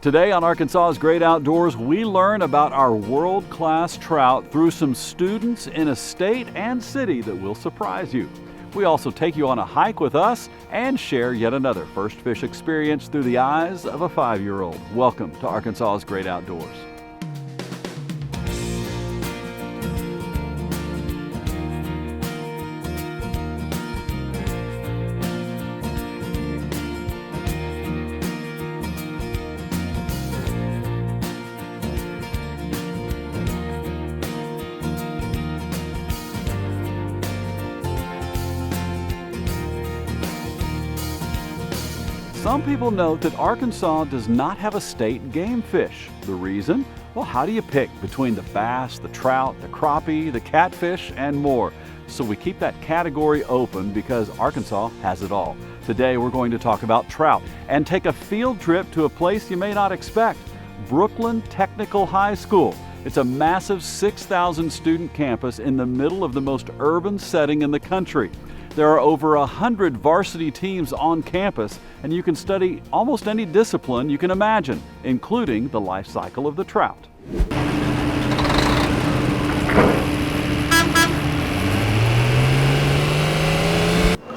Today on Arkansas's Great Outdoors, we learn about our world-class trout through some students in a state and city that will surprise you. We also take you on a hike with us and share yet another first fish experience through the eyes of a 5-year-old. Welcome to Arkansas's Great Outdoors. Some people note that Arkansas does not have a state game fish. The reason? Well, how do you pick between the bass, the trout, the crappie, the catfish, and more? So we keep that category open because Arkansas has it all. Today we're going to talk about trout and take a field trip to a place you may not expect, Brooklyn Technical High School. It's a massive 6,000 student campus in the middle of the most urban setting in the country. There are over 100 varsity teams on campus, and you can study almost any discipline you can imagine, including the life cycle of the trout.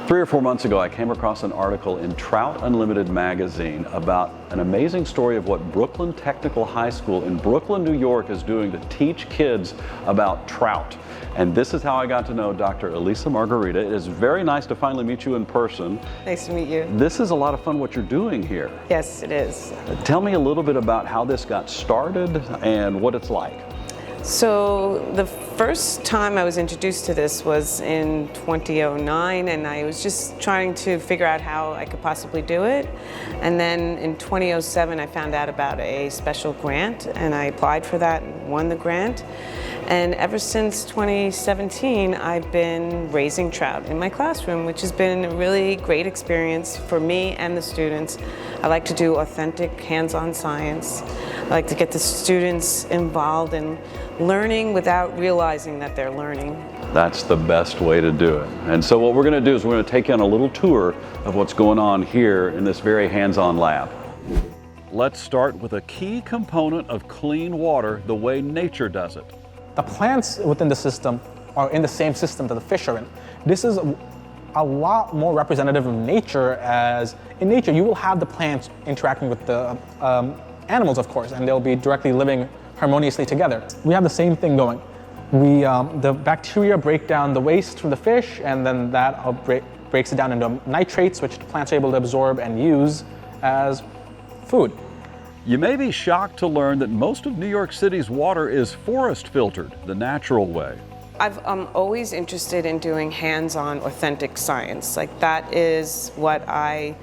3 or 4 months ago, I came across an article in Trout Unlimited magazine about an amazing story of what Brooklyn Technical High School in Brooklyn, New York is doing to teach kids about trout. And this is how I got to know Dr. Elisa Margarita. It is very nice to finally meet you in person. Nice to meet you. This is a lot of fun what you're doing here. Yes, it is. Tell me a little bit about how this got started and what it's like. So the first time I was introduced to this was in 2009, and I was just trying to figure out how I could possibly do it. And then in 2007, I found out about a special grant, and I applied for that and won the grant. And ever since 2017, I've been raising trout in my classroom, which has been a really great experience for me and the students. I like to do authentic, hands-on science. I like to get the students involved in learning without realizing that they're learning. That's the best way to do it. And so what we're going to do is we're going to take you on a little tour of what's going on here in this very hands-on lab. Let's start with a key component of clean water the way nature does it. The plants within the system are in the same system that the fish are in. This is a lot more representative of nature, as in nature you will have the plants interacting with the animals, of course, and they'll be directly living harmoniously together. We have the same thing going. The bacteria break down the waste from the fish, and then that breaks it down into nitrates, which the plants are able to absorb and use as food. You may be shocked to learn that most of New York City's water is forest filtered, the natural way. I'm always interested in doing hands-on, authentic science. Like, that is what I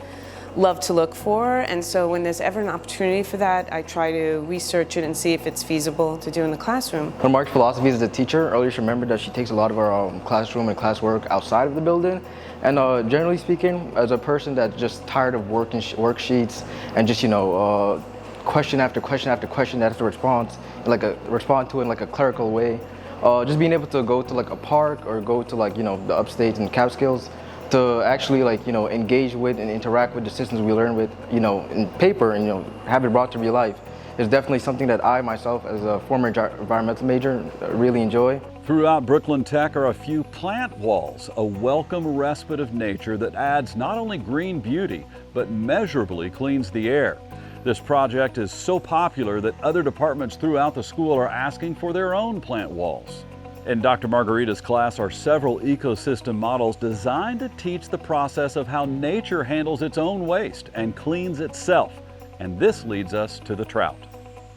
love to look for, and so when there's ever an opportunity for that, I try to research it and see if it's feasible to do in the classroom. One of Mark's philosophies as a teacher, earlier she remembered that she takes a lot of our classroom and classwork outside of the building. And generally speaking, as a person that's just tired of worksheets and just, question after question after question that has to respond to in like a clerical way, just being able to go to like a park or go to the upstates and Catskills to actually engage with and interact with the systems we learn with in paper and have it brought to real life is definitely something that I myself, as a former environmental major, really enjoy. Throughout Brooklyn Tech are a few plant walls, a welcome respite of nature that adds not only green beauty but measurably cleans the air. This project is so popular that other departments throughout the school are asking for their own plant walls. In Dr. Margarita's class are several ecosystem models designed to teach the process of how nature handles its own waste and cleans itself. And this leads us to the trout.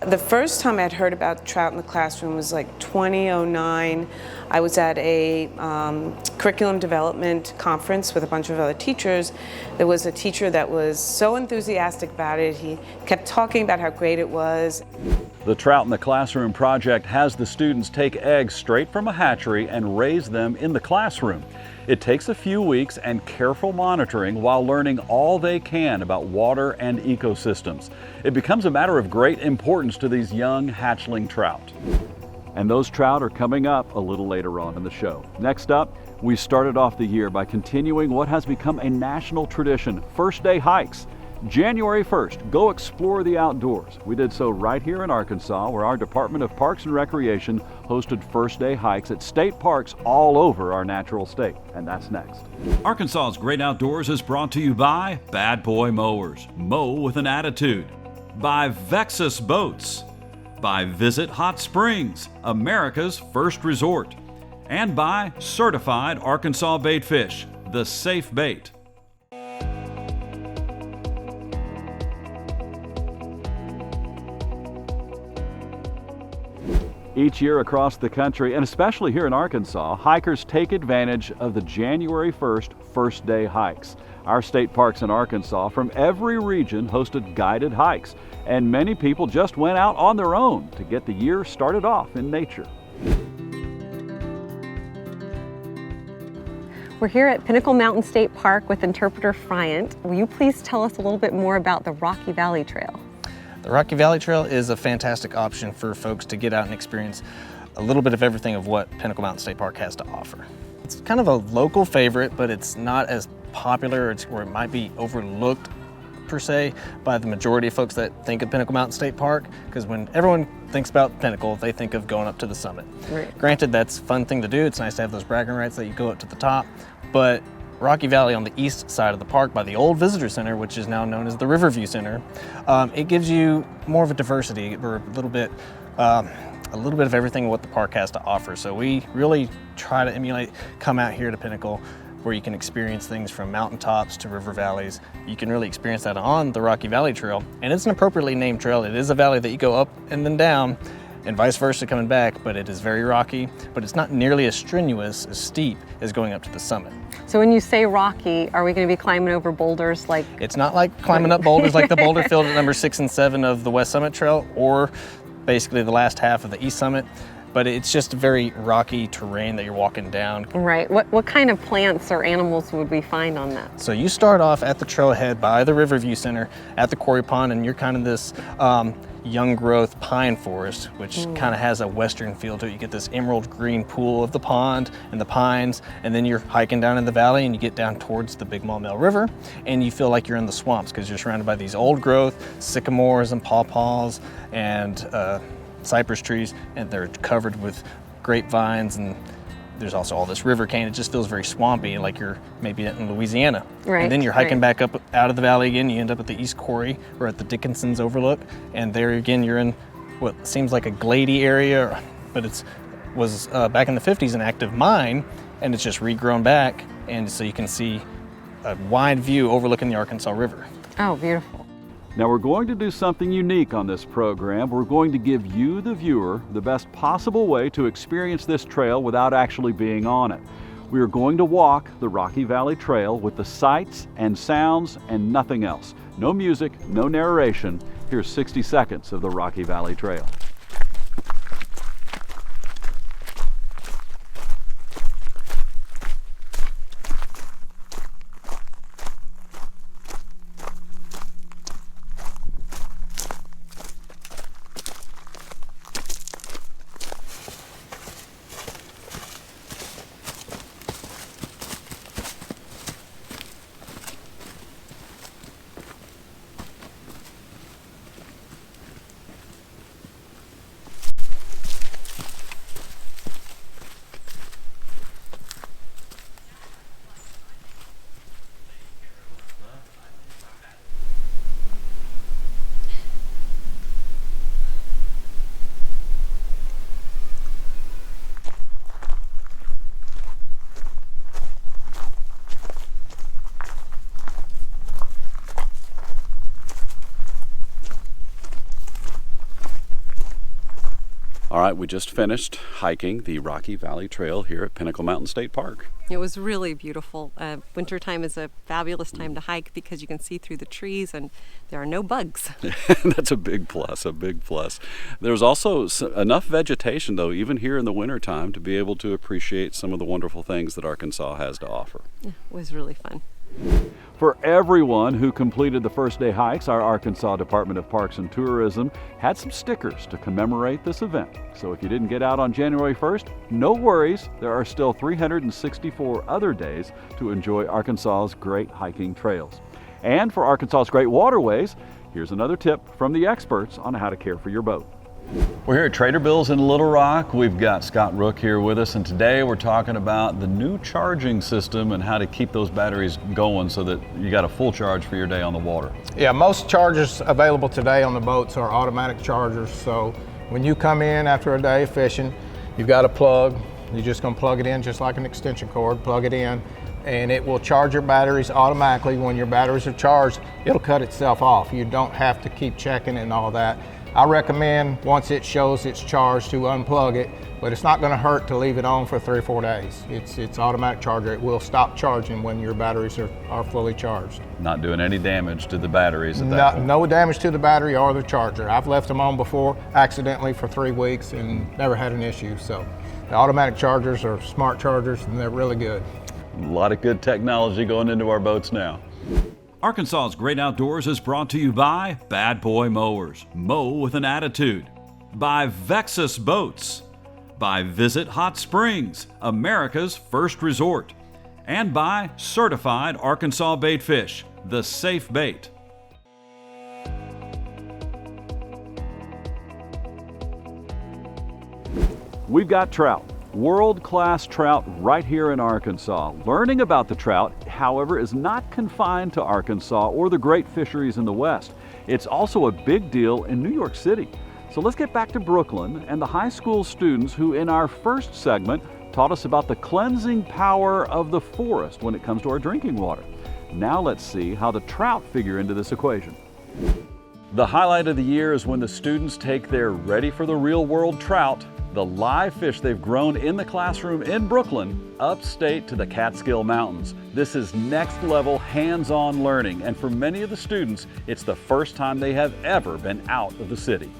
The first time I'd heard about trout in the classroom was like 2009. I was at a curriculum development conference with a bunch of other teachers. There was a teacher that was so enthusiastic about it. He kept talking about how great it was. The Trout in the Classroom project has the students take eggs straight from a hatchery and raise them in the classroom. It takes a few weeks and careful monitoring while learning all they can about water and ecosystems. It becomes a matter of great importance to these young hatchling trout. And those trout are coming up a little later on in the show. Next up, we started off the year by continuing what has become a national tradition, first day hikes. January 1st, go explore the outdoors. We did so right here in Arkansas, where our Department of Parks and Recreation hosted first day hikes at state parks all over our natural state. And that's next. Arkansas's Great Outdoors is brought to you by Bad Boy Mowers, mow with an attitude. By Vexus Boats. By Visit Hot Springs, America's first resort. And by Certified Arkansas Bait Fish, the safe bait. Each year across the country, and especially here in Arkansas, hikers take advantage of the January 1st first day hikes. Our state parks in Arkansas from every region hosted guided hikes, and many people just went out on their own to get the year started off in nature. We're here at Pinnacle Mountain State Park with interpreter Friant. Will you please tell us a little bit more about the Rocky Valley Trail? The Rocky Valley Trail is a fantastic option for folks to get out and experience a little bit of everything of what Pinnacle Mountain State Park has to offer. It's kind of a local favorite, but it's not as popular or it might be overlooked per se by the majority of folks that think of Pinnacle Mountain State Park, because when everyone thinks about Pinnacle, they think of going up to the summit. Right. Granted, that's a fun thing to do. It's nice to have those bragging rights that you go up to the top, but Rocky Valley on the east side of the park by the old visitor center, which is now known as the Riverview Center, it gives you more of a diversity or a little bit of everything what the park has to offer. So we really try to emulate, come out here to Pinnacle where you can experience things from mountaintops to river valleys. You can really experience that on the Rocky Valley Trail, and it's an appropriately named trail. It is a valley that you go up and then down, and vice versa coming back, but it is very rocky, but it's not nearly as strenuous, as steep as going up to the summit. So when you say rocky, are we going to be climbing over boulders like? It's not like climbing up boulders like the boulder field at number 6 and 7 of the West Summit Trail, or basically the last half of the East Summit, but it's just very rocky terrain that you're walking down. Right. What kind of plants or animals would we find on that? So you start off at the trailhead by the Riverview Center at the quarry pond, and you're kind of this young growth pine forest, which kind of has a western feel to it. You get this emerald green pool of the pond and the pines, and then you're hiking down in the valley and you get down towards the Big Maumelle River, and you feel like you're in the swamps because you're surrounded by these old growth sycamores and pawpaws and cypress trees, and they're covered with grapevines, and there's also all this river cane. It just feels very swampy, like you're maybe in Louisiana. Right. And then you're hiking back up out of the valley again. You end up at the East Quarry or at the Dickinson's Overlook, and there again you're in what seems like a glady area, but it was back in the 50s an active mine, and it's just regrown back, and so you can see a wide view overlooking the Arkansas River. Oh, beautiful. Now we're going to do something unique on this program. We're going to give you, the viewer, the best possible way to experience this trail without actually being on it. We are going to walk the Rocky Valley Trail with the sights and sounds and nothing else. No music, no narration. Here's 60 seconds of the Rocky Valley Trail. All right, we just finished hiking the Rocky Valley Trail here at Pinnacle Mountain State Park. It was really beautiful. Wintertime is a fabulous time to hike because you can see through the trees and there are no bugs. That's a big plus, a big plus. There's also enough vegetation, though, even here in the wintertime, to be able to appreciate some of the wonderful things that Arkansas has to offer. It was really fun. For everyone who completed the first day hikes, our Arkansas Department of Parks and Tourism had some stickers to commemorate this event. So if you didn't get out on January 1st, no worries. There are still 364 other days to enjoy Arkansas's great hiking trails. And for Arkansas's great waterways, here's another tip from the experts on how to care for your boat. We're here at Trader Bill's in Little Rock. We've got Scott Rook here with us, and today we're talking about the new charging system and how to keep those batteries going so that you got a full charge for your day on the water. Yeah, most chargers available today on the boats are automatic chargers. So when you come in after a day of fishing, you've got a plug. You're just going to plug it in just like an extension cord, plug it in, and it will charge your batteries automatically. When your batteries are charged, it'll cut itself off. You don't have to keep checking and all that. I recommend once it shows it's charged to unplug it, but it's not going to hurt to leave it on for 3 or 4 days. It's automatic charger. It will stop charging when your batteries are fully charged. Not doing any damage to the batteries at that point. No damage to the battery or the charger. I've left them on before accidentally for 3 weeks and never had an issue. So the automatic chargers are smart chargers and they're really good. A lot of good technology going into our boats now. Arkansas's Great Outdoors is brought to you by Bad Boy Mowers, mow with an attitude, by Vexus Boats, by Visit Hot Springs, America's first resort, and by Certified Arkansas Bait Fish, the safe bait. We've got trout. World-class trout right here in Arkansas. Learning about the trout, however, is not confined to Arkansas or the great fisheries in the West. It's also a big deal in New York City. So let's get back to Brooklyn and the high school students who in our first segment taught us about the cleansing power of the forest when it comes to our drinking water. Now let's see how the trout figure into this equation. The highlight of the year is when the students take their ready for the real world trout, the live fish they've grown in the classroom in Brooklyn, upstate to the Catskill Mountains. This is next level hands-on learning, and for many of the students, it's the first time they have ever been out of the city.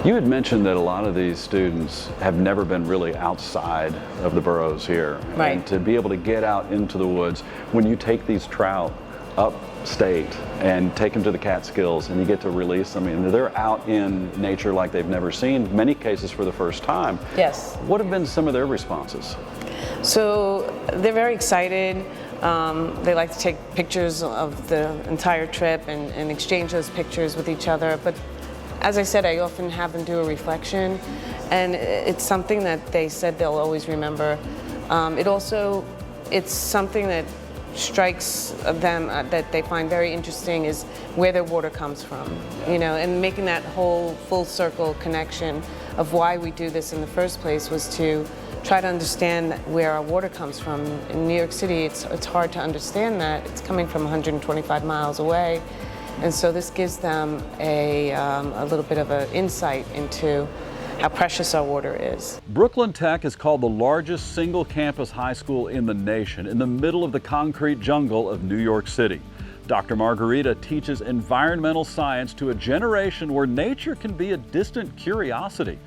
You had mentioned that a lot of these students have never been really outside of the boroughs here. Right. And to be able to get out into the woods, when you take these trout upstate and take them to the Catskills and you get to release them, I mean, they're out in nature like they've never seen, many cases for the first time. Yes. What have been some of their responses? So they're very excited. They like to take pictures of the entire trip and exchange those pictures with each other. But as I said, I often have them do a reflection, and it's something that they said they'll always remember. It's something that strikes them that they find very interesting is where their water comes from, you know, and making that whole full circle connection of why we do this in the first place was to try to understand where our water comes from. In New York City, it's hard to understand that. It's coming from 125 miles away, and so this gives them a little bit of an insight into how precious our water is. Brooklyn Tech is called the largest single campus high school in the nation, in the middle of the concrete jungle of New York City. Dr. Margarita teaches environmental science to a generation where nature can be a distant curiosity.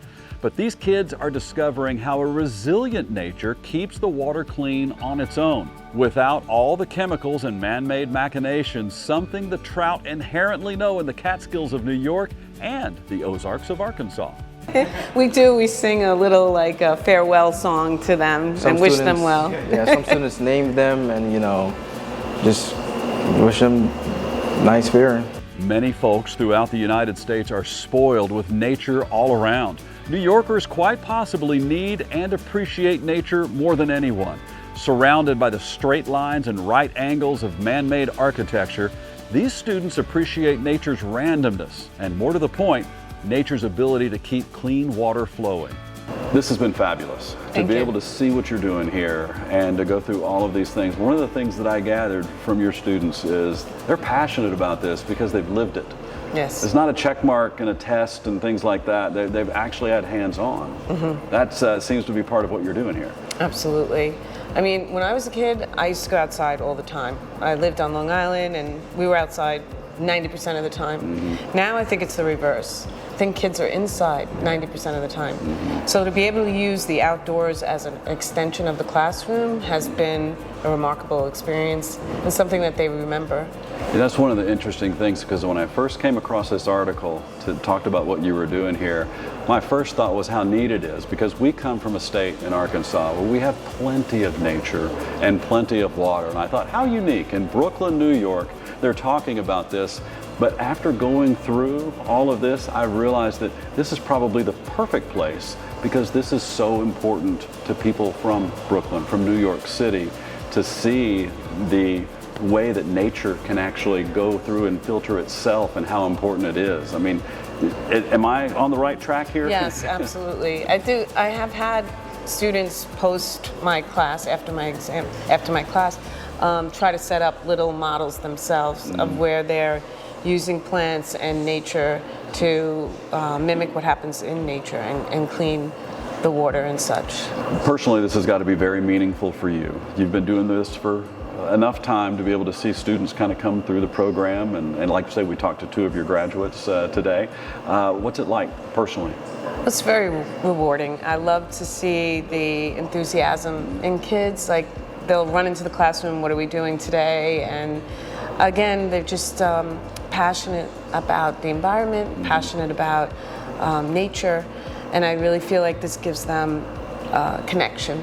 But these kids are discovering how a resilient nature keeps the water clean on its own, without all the chemicals and man-made machinations, something the trout inherently know in the Catskills of New York and the Ozarks of Arkansas. We sing a little like a farewell song to them and wish them well. Yeah, some students name them and, you know, just wish them nice fare. Many folks throughout the United States are spoiled with nature all around. New Yorkers quite possibly need and appreciate nature more than anyone. Surrounded by the straight lines and right angles of man-made architecture, these students appreciate nature's randomness and, more to the point, nature's ability to keep clean water flowing. This has been fabulous. To be able to see what you're doing here and to go through all of these things. One of the things that I gathered from your students is they're passionate about this because they've lived it. Yes. It's not a check mark and a test and things like that. They've actually had hands-on. Mm-hmm. That seems to be part of what you're doing here. Absolutely. I mean, when I was a kid, I used to go outside all the time. I lived on Long Island and we were outside 90% of the time. Mm-hmm. Now I think it's the reverse. I think kids are inside 90% of the time. Mm-hmm. So to be able to use the outdoors as an extension of the classroom has been a remarkable experience and something that they remember. And that's one of the interesting things, because when I first came across this article to talk about what you were doing here, my first thought was how neat it is, because we come from a state in Arkansas where we have plenty of nature and plenty of water. And I thought, how unique in Brooklyn, New York, they're talking about this. But after going through all of this, I realized that this is probably the perfect place because this is so important to people from Brooklyn, from New York City, to see the way that nature can actually go through and filter itself and how important it is. I mean, am I on the right track here? Yes, absolutely. I have had students post my class after my exam, after my class, try to set up little models themselves of where they're using plants and nature to mimic what happens in nature and clean the water and such. Personally, this has got to be very meaningful for you. You've been doing this for enough time to be able to see students kind of come through the program, and like you say, we talked to 2 of your graduates today. What's it like personally? It's very rewarding. I love to see the enthusiasm in kids. Like, they'll run into the classroom, what are we doing today? And again, they're just passionate about the environment, passionate about nature, and I really feel like this gives them connection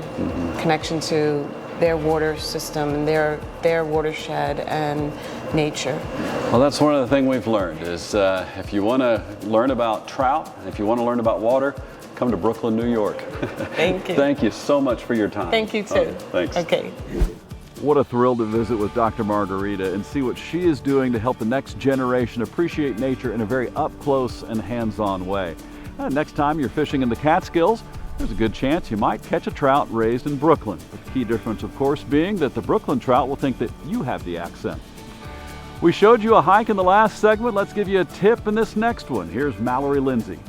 to their water system and their watershed and nature. Well, that's one of the things we've learned is if you want to learn about trout, if you want to learn about water, come to Brooklyn, New York. Thank you. Thank you so much for your time. Thank you too. Okay, thanks. Okay. What a thrill to visit with Dr. Margarita and see what she is doing to help the next generation appreciate nature in a very up-close and hands-on way. Next time you're fishing in the Catskills, there's a good chance you might catch a trout raised in Brooklyn. The key difference, of course, being that the Brooklyn trout will think that you have the accent. We showed you a hike in the last segment. Let's give you a tip in this next one. Here's Mallory Lindsay.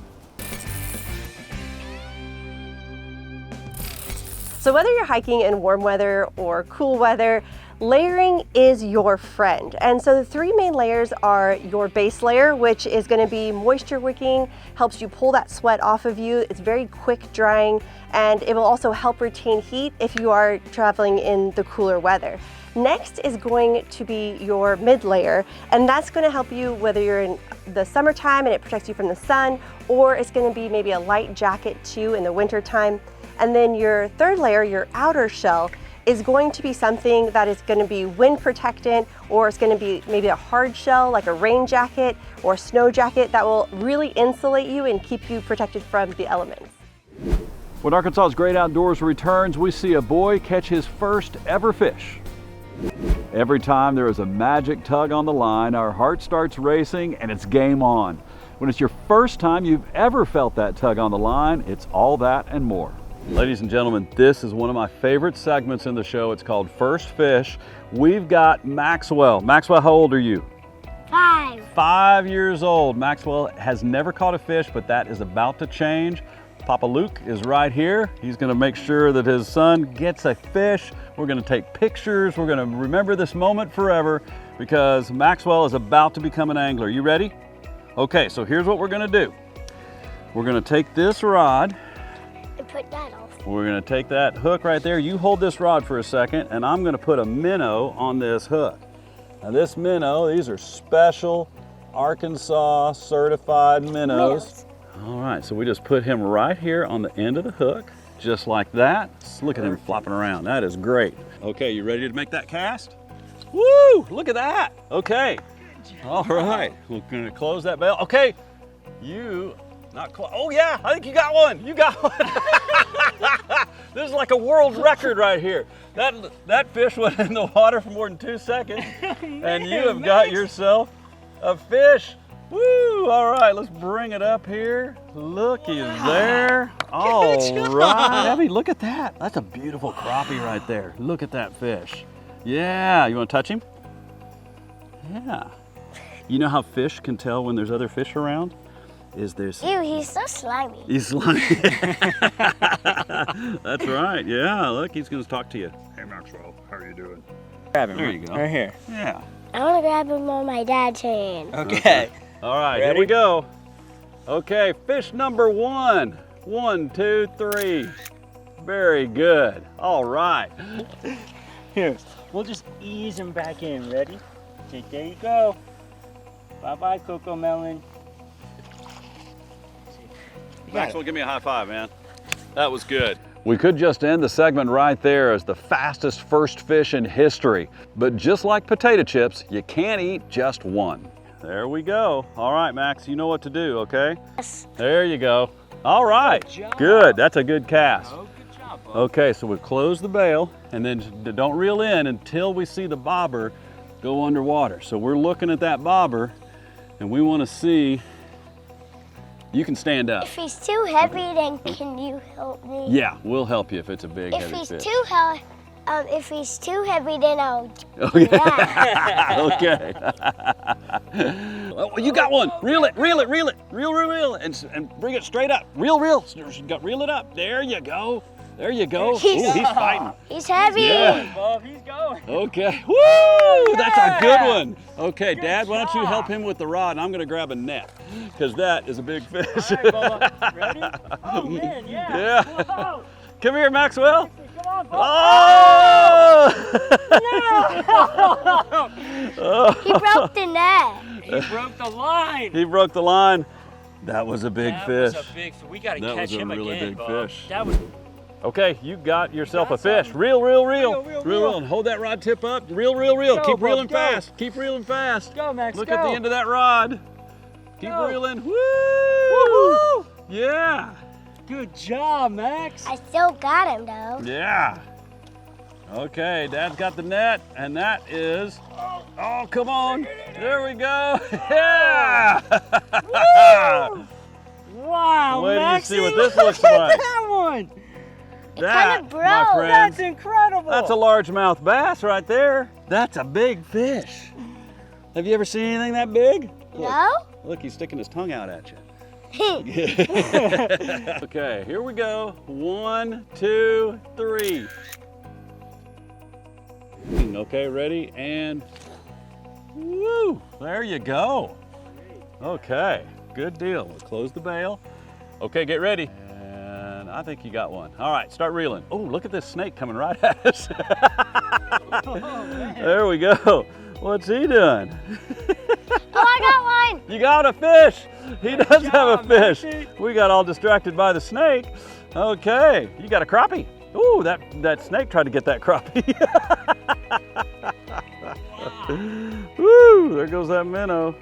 So whether you're hiking in warm weather or cool weather, layering is your friend. And so the 3 main layers are your base layer, which is going to be moisture wicking, helps you pull that sweat off of you. It's very quick drying, and it will also help retain heat if you are traveling in the cooler weather. Next is going to be your mid layer, and that's going to help you whether you're in the summertime and it protects you from the sun, or it's going to be maybe a light jacket too in the winter time. And then your third layer, your outer shell, is going to be something that is going to be wind protectant, or it's going to be maybe a hard shell like a rain jacket or a snow jacket that will really insulate you and keep you protected from the elements. When Arkansas's Great Outdoors returns, we see a boy catch his first ever fish. Every time there is a magic tug on the line, our heart starts racing and it's game on. When it's your first time you've ever felt that tug on the line, it's all that and more. Ladies and gentlemen, this is one of my favorite segments in the show. It's called First Fish. We've got Maxwell. Maxwell, how old are you? 5. 5 years old. Maxwell has never caught a fish, but that is about to change. Papa Luke is right here. He's gonna make sure that his son gets a fish. We're gonna take pictures. We're gonna remember this moment forever because Maxwell is about to become an angler. You ready? Okay, so here's what we're gonna do. We're gonna take this rod. And put that off. We're gonna take that hook right there. You hold this rod for a second, and I'm gonna put a minnow on this hook. Now this minnow, these are special Arkansas certified minnows. All right, so we just put him right here on the end of the hook, just like that. Look at him flopping around. That is great. Okay, you ready to make that cast? Woo, look at that. Okay, all right. We're gonna close that bell. Okay, oh yeah, I think you got one. You got one. This is like a world record right here. That fish went in the water for more than 2 seconds, and you have got yourself a fish. Woo! All right, let's bring it up here. Look, he's there. All right, Abby, look at that. That's a beautiful crappie right there. Look at that fish. Yeah, you want to touch him? Yeah. You know how fish can tell when there's other fish around? Ew, he's so slimy. He's slimy. That's right. Yeah, look, he's going to talk to you. Hey, Maxwell, how are you doing? Grab him. There you go. Right here. Yeah. I want to grab him on my dad's hand. Okay. All right, Ready? Here we go. Okay, fish number 1. 1, 2, 3. Very good. All right. Here, we'll just ease him back in. Ready? Okay, there you go. Bye-bye, Coco Melon. Maxwell, give me a high five, man. That was good. We could just end the segment right there as the fastest first fish in history. But just like potato chips, you can't eat just one. There we go. All right, Max, you know what to do, okay? Yes. There you go. All right, good. That's a good cast. Okay, so we close the bail and then don't reel in until we see the bobber go underwater. So we're looking at that bobber and we want to see. You can stand up. If he's too heavy, then can you help me? Yeah, we'll help you if it's a big, heavy fish. If he's too heavy, then I'll do Okay. that. Okay. Oh, you got one. Reel it, reel it, reel it. Reel it, and bring it straight up. Reel. Reel it up. There you go. There you go. Ooh, he's fighting. He's heavy. Yeah. Bob, he's going. Okay. Woo! That's a good one. Okay, Dad, why don't you help him with the rod, and I'm going to grab a net, because that is a big fish. All right, Bubba. Ready? Oh, man, yeah. Yeah. Whoa. Come here, Maxwell. Come on, Bubba. Oh! He broke the net. He broke the line. He broke the line. That was a big fish. That was a big fish. We got to That catch was a him really again, big Bob. fish. That was. Okay, you got yourself a fish. something. Reel. Reel. And hold that rod tip up. Reel. Go, Keep reeling Bub, go. fast. Keep reeling fast. Go, Max, Look go. at the end of that rod. Keep Go. reeling. Woo! Woo-hoo. Yeah. Good job, Max. I still got him though. Yeah. Okay, Dad's got the net, and that is. Oh, come on. There we go. Yeah. Wow, Wait till you Maxie, see what this look looks at like. that one. That, kinda broke. my friend, That's incredible. that's a largemouth bass right there. That's a big fish. Have you ever seen anything that big? No? Look, he's sticking his tongue out at you. Okay, here we go. 1, 2, 3. Okay, ready? And woo! There you go. Okay, good deal. We'll close the bail. Okay, get ready. And I think you got one. All right, start reeling. Oh, look at this snake coming right at us. There we go. What's he doing? Oh, I got one. You got a fish. He does have a job, fish. Maxie. We got all distracted by the snake. Okay, you got a crappie. Ooh, that snake tried to get that crappie. Woo, there goes that minnow.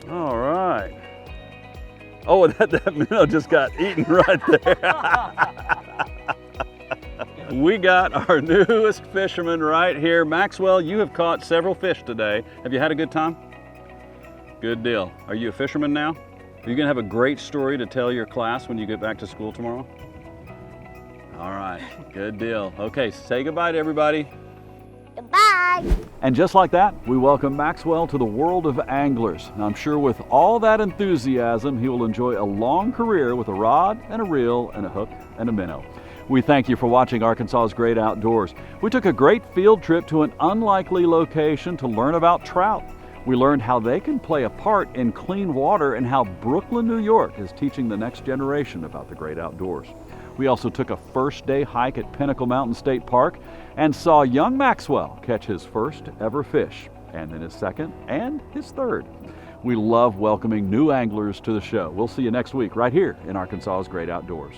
All right. Oh, that minnow just got eaten right there. We got our newest fisherman right here. Maxwell, you have caught several fish today. Have you had a good time? Good deal. Are you a fisherman now? Are you gonna have a great story to tell your class when you get back to school tomorrow? All right, good deal. Okay, say goodbye to everybody. Goodbye. And just like that, we welcome Maxwell to the world of anglers. I'm sure with all that enthusiasm, he will enjoy a long career with a rod and a reel and a hook and a minnow. We thank you for watching Arkansas's Great Outdoors. We took a great field trip to an unlikely location to learn about trout. We learned how they can play a part in clean water and how Brooklyn, New York is teaching the next generation about the great outdoors. We also took a first-day hike at Pinnacle Mountain State Park and saw young Maxwell catch his first ever fish, and then his second and his third. We love welcoming new anglers to the show. We'll see you next week right here in Arkansas's Great Outdoors.